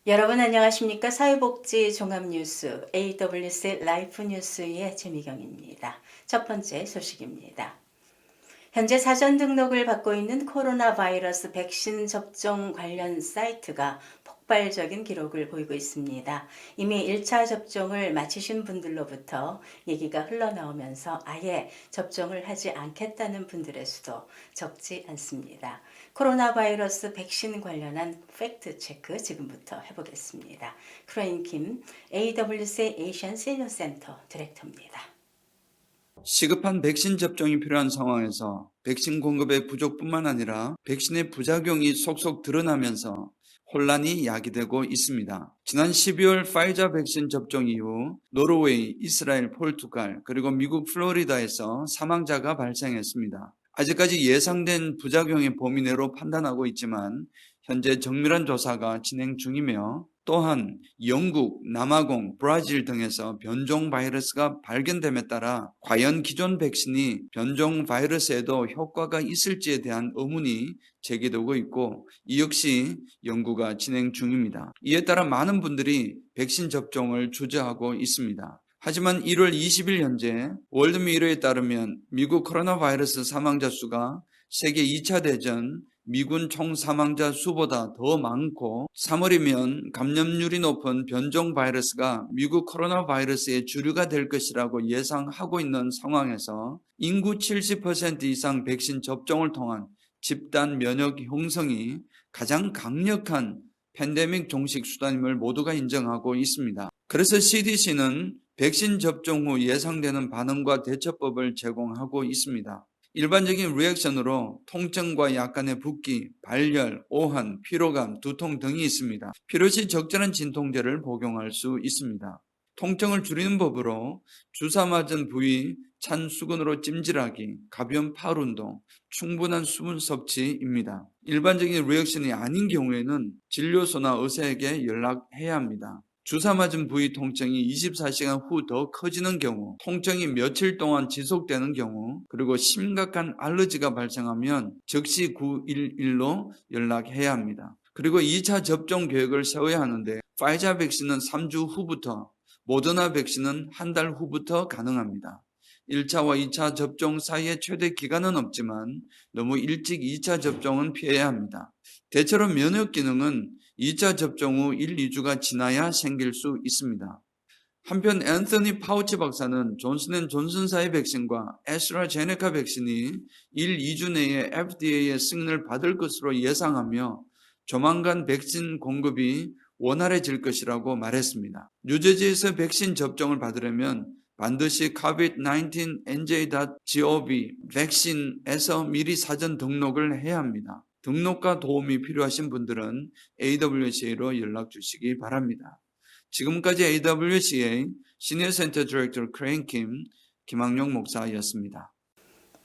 여러분 안녕하십니까? 사회복지 종합뉴스 AWC 라이프 뉴스의 최미경입니다. 첫 번째 소식입니다. 현재 사전 등록을 받고 있는 코로나 바이러스 백신 접종 관련 사이트가 폭발적인 기록을 보이고 있습니다. 이미 1차 접종을 마치신 분들로부터 얘기가 흘러나오면서 아예 접종을 하지 않겠다는 분들의 수도 적지 않습니다. 코로나 바이러스 백신 관련한 팩트 체크 지금부터 해보겠습니다. 크레인 김 AWC 에이션 시니어 센터 디렉터입니다. 시급한 백신 접종이 필요한 상황에서 백신 공급의 부족뿐만 아니라 백신의 부작용이 속속 드러나면서 혼란이 야기되고 있습니다. 지난 12월 파이자 백신 접종 이후 노르웨이, 이스라엘, 포르투갈, 그리고 미국 플로리다에서 사망자가 발생했습니다. 아직까지 예상된 부작용의 범위 내로 판단하고 있지만 현재 정밀한 조사가 진행 중이며 또한 영국, 남아공, 브라질 등에서 변종 바이러스가 발견됨에 따라 과연 기존 백신이 변종 바이러스에도 효과가 있을지에 대한 의문이 제기되고 있고 이 역시 연구가 진행 중입니다. 이에 따라 많은 분들이 백신 접종을 주저하고 있습니다. 하지만 1월 20일 현재 월드미러에 따르면 미국 코로나 바이러스 사망자 수가 세계 2차 대전 미군 총 사망자 수보다 더 많고 3월이면 감염률이 높은 변종 바이러스가 미국 코로나 바이러스의 주류가 될 것이라고 예상하고 있는 상황에서 인구 70% 이상 백신 접종을 통한 집단 면역 형성이 가장 강력한 팬데믹 종식 수단임을 모두가 인정하고 있습니다. 그래서 CDC는 백신 접종 후 예상되는 반응과 대처법을 제공하고 있습니다. 일반적인 리액션으로 통증과 약간의 붓기, 발열, 오한, 피로감, 두통 등이 있습니다. 필요시 적절한 진통제를 복용할 수 있습니다. 통증을 줄이는 법으로 주사 맞은 부위 찬 수건으로 찜질하기, 가벼운 팔 운동, 충분한 수분 섭취입니다. 일반적인 리액션이 아닌 경우에는 진료소나 의사에게 연락해야 합니다. 주사 맞은 부위 통증이 24시간 후 더 커지는 경우, 통증이 며칠 동안 지속되는 경우, 그리고 심각한 알러지가 발생하면 즉시 911로 연락해야 합니다. 그리고 2차 접종 계획을 세워야 하는데 파이자 백신은 3주 후부터, 모더나 백신은 한 달 후부터 가능합니다. 1차와 2차 접종 사이에 최대 기간은 없지만 너무 일찍 2차 접종은 피해야 합니다. 대체로 면역 기능은 2차 접종 후 1, 2주가 지나야 생길 수 있습니다. 한편 앤서니 파우치 박사는 존슨앤존슨사의 백신과 애스트라제네카 백신이 1, 2주 내에 FDA의 승인을 받을 것으로 예상하며 조만간 백신 공급이 원활해질 것이라고 말했습니다. 뉴저지에서 백신 접종을 받으려면 반드시 covid19nj.gov 백신에서 미리 사전 등록을 해야 합니다. 등록과 도움이 필요하신 분들은 AWCA로 연락 주시기 바랍니다. 지금까지 AWCA 시니어 센터 디렉터 크레인 김학용 목사였습니다.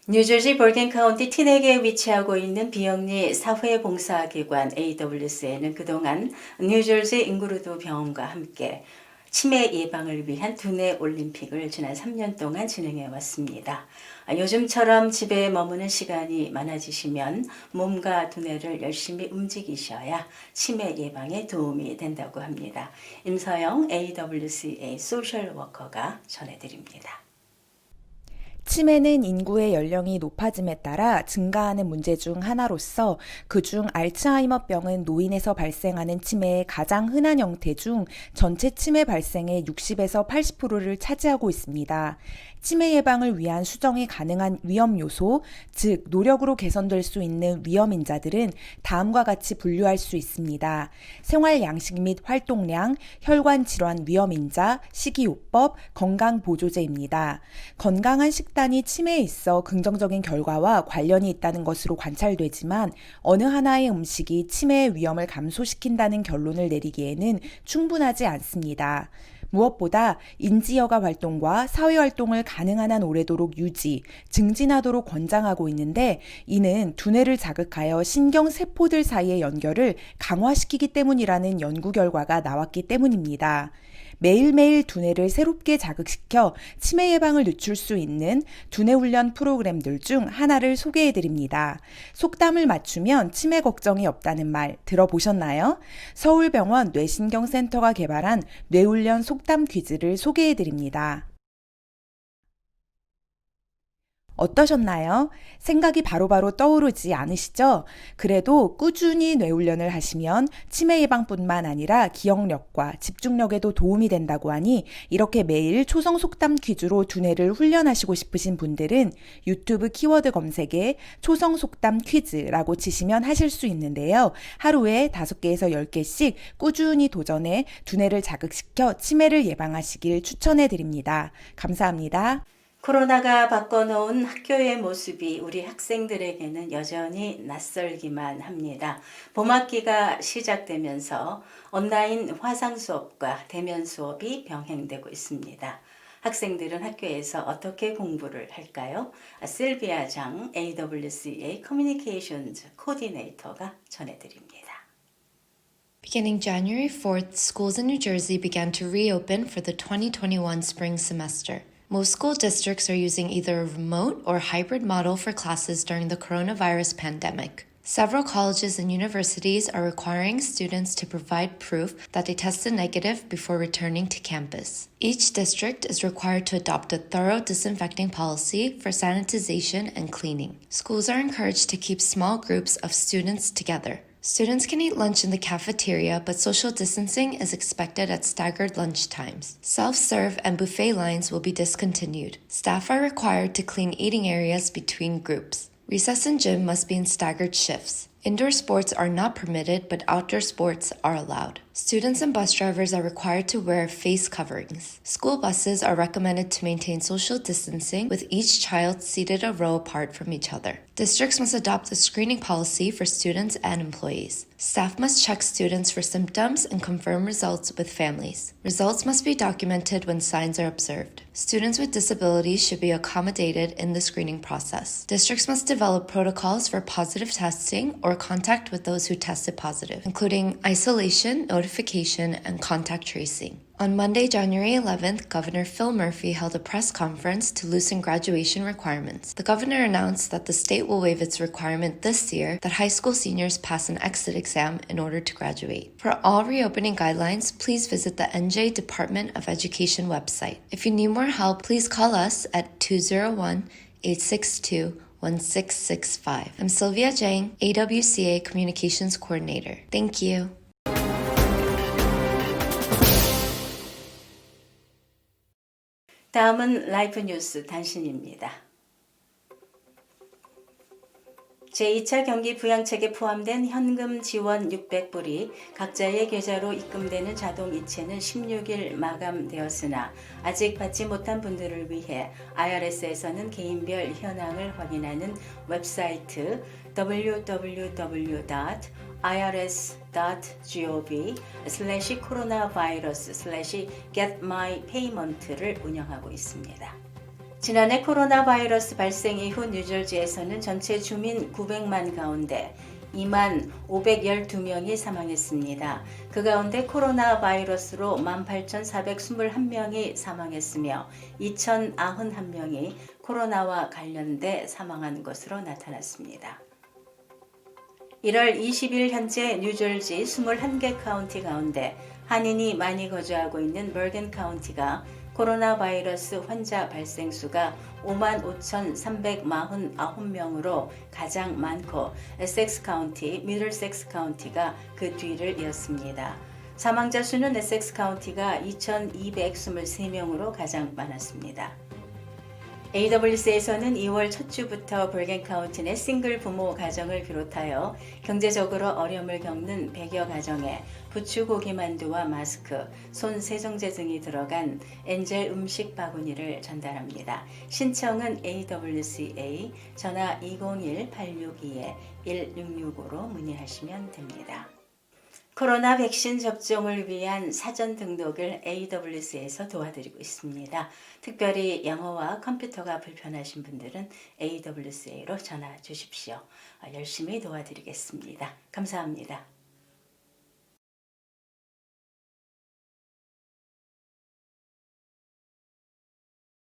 뉴저지 버긴 카운티 티넥에 위치하고 있는 비영리 사회봉사기관 AWC에는 그동안 뉴저지 잉그루드 병원과 함께 치매 예방을 위한 두뇌 올림픽을 지난 3년 동안 진행해 왔습니다. 요즘처럼 집에 머무는 시간이 많아지시면 몸과 두뇌를 열심히 움직이셔야 치매 예방에 도움이 된다고 합니다. 임서영 AWCA 소셜 워커가 전해드립니다. 치매는 인구의 연령이 높아짐에 따라 증가하는 문제 중 하나로서 그중 알츠하이머병은 노인에서 발생하는 치매의 가장 흔한 형태 중 전체 치매 발생의 60에서 80%를 차지하고 있습니다. 치매 예방을 위한 수정이 가능한 위험 요소, 즉 노력으로 개선될 수 있는 위험인자들은 다음과 같이 분류할 수 있습니다. 생활 양식 및 활동량, 혈관 질환 위험인자, 식이요법, 건강보조제입니다. 건강한 식단이 치매에 있어 긍정적인 결과와 관련이 있다는 것으로 관찰되지만 어느 하나의 음식이 치매의 위험을 감소시킨다는 결론을 내리기에는 충분하지 않습니다. 무엇보다 인지여가 활동과 사회활동을 가능한 한 오래도록 유지, 증진하도록 권장하고 있는데 이는 두뇌를 자극하여 신경세포들 사이의 연결을 강화시키기 때문이라는 연구 결과가 나왔기 때문입니다. 매일매일 두뇌를 새롭게 자극시켜 치매 예방을 늦출 수 있는 두뇌 훈련 프로그램들 중 하나를 소개해 드립니다. 속담을 맞추면 치매 걱정이 없다는 말 들어보셨나요? 서울병원 뇌신경센터가 개발한 뇌훈련 속담 퀴즈를 소개해 드립니다. 어떠셨나요? 생각이 바로바로 떠오르지 않으시죠? 그래도 꾸준히 뇌훈련을 하시면 치매 예방뿐만 아니라 기억력과 집중력에도 도움이 된다고 하니 이렇게 매일 초성 속담 퀴즈로 두뇌를 훈련하시고 싶으신 분들은 유튜브 키워드 검색에 초성 속담 퀴즈라고 치시면 하실 수 있는데요. 하루에 5개에서 10개씩 꾸준히 도전해 두뇌를 자극시켜 치매를 예방하시길 추천해 드립니다. 감사합니다. 코로나가 바꿔놓은 학교의 모습이 우리 학생들에게는 여전히 낯설기만 합니다. 봄학기가 시작되면서 온라인 화상 수업과 대면 수업이 병행되고 있습니다. 학생들은 학교에서 어떻게 공부를 할까요? 실비아 장 AWCA 커뮤니케이션즈 코디네이터가 전해드립니다. Beginning January 4th, schools in New Jersey began to reopen for the 2021 spring semester. Most school districts are using either a remote or hybrid model for classes during the coronavirus pandemic. Several colleges and universities are requiring students to provide proof that they tested negative before returning to campus. Each district is required to adopt a thorough disinfecting policy for sanitization and cleaning. Schools are encouraged to keep small groups of students together. Students can eat lunch in the cafeteria, but social distancing is expected at staggered lunch times. Self-serve and buffet lines will be discontinued. Staff are required to clean eating areas between groups. Recess and gym must be in staggered shifts. Indoor sports are not permitted, but outdoor sports are allowed. Students and bus drivers are required to wear face coverings. School buses are recommended to maintain social distancing, with each child seated a row apart from each other. Districts must adopt a screening policy for students and employees. Staff must check students for symptoms and confirm results with families. Results must be documented when signs are observed. Students with disabilities should be accommodated in the screening process. Districts must develop protocols for positive testing or contact with those who tested positive, including isolation, notification, and contact tracing. On Monday, January 11th, Governor Phil Murphy held a press conference to loosen graduation requirements. The governor announced that the state will waive its requirement this year that high school seniors pass an exit exam in order to graduate. For all reopening guidelines, please visit the NJ Department of Education website. If you need more help, please call us at 201-862-1665. I'm Sylvia Jang, AWCA Communications Coordinator. Thank you. 다음은 라이프 뉴스 단신입니다. 제2차 경기 부양책에 포함된 현금 지원 600불이 각자의 계좌로 입금되는 자동 이체는 16일 마감되었으나 아직 받지 못한 분들을 위해 IRS에서는 개인별 현황을 확인하는 웹사이트 www.irs.gov/coronavirus/getmypayment를 운영하고 있습니다. 지난해 코로나 바이러스 발생 이후 뉴저지에서는 전체 주민 900만 가운데 2만 512명이 사망했습니다. 그 가운데 코로나 바이러스로 18,421명이 사망했으며 2,091명이 코로나와 관련돼 사망한 것으로 나타났습니다. 1월 20일 현재 뉴저지 21개 카운티 가운데 한인이 많이 거주하고 있는 버건 카운티가 코로나 바이러스 환자 발생 수가 55,349명으로 가장 많고 에섹스 카운티, 미들섹스 카운티가 그 뒤를 이었습니다. 사망자 수는 에섹스 카운티가 2,223명으로 가장 많았습니다. AWC에서는 2월 첫 주부터 버건 카운티 내 싱글 부모 가정을 비롯하여 경제적으로 어려움을 겪는 100여 가정에 부추 고기 만두와 마스크, 손 세정제 등이 들어간 엔젤 음식 바구니를 전달합니다. 신청은 AWCA 전화 201-862-1665로 문의하시면 됩니다. 코로나 백신 접종을 위한 사전 등록을 AWC에서 도와드리고 있습니다. 특별히 영어와 컴퓨터가 불편하신 분들은 AWCA로 전화 주십시오. 열심히 도와드리겠습니다. 감사합니다.